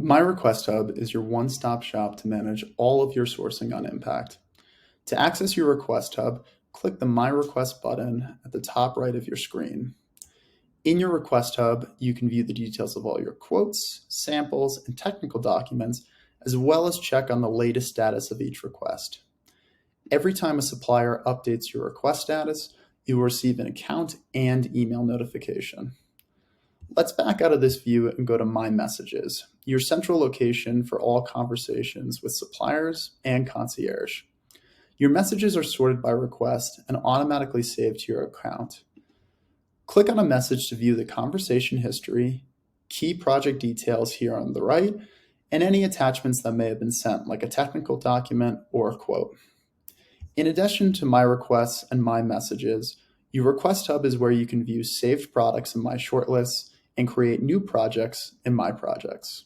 My Request Hub is your one-stop shop to manage all of your sourcing on Impact. To access your Request Hub, click the My Request button at the top right of your screen. In your Request Hub, you can view the details of all your quotes, samples, and technical documents, as well as check on the latest status of each request. Every time a supplier updates your request status, you will receive an account and email notification. Let's back out of this view and go to My Messages, your central location for all conversations with suppliers and concierge. Your messages are sorted by request and automatically saved to your account. Click on a message to view the conversation history, key project details here on the right, and any attachments that may have been sent, like a technical document or a quote. In addition to My Requests and My Messages, your Request Hub is where you can view saved products in My Shortlists and create new projects in My Projects.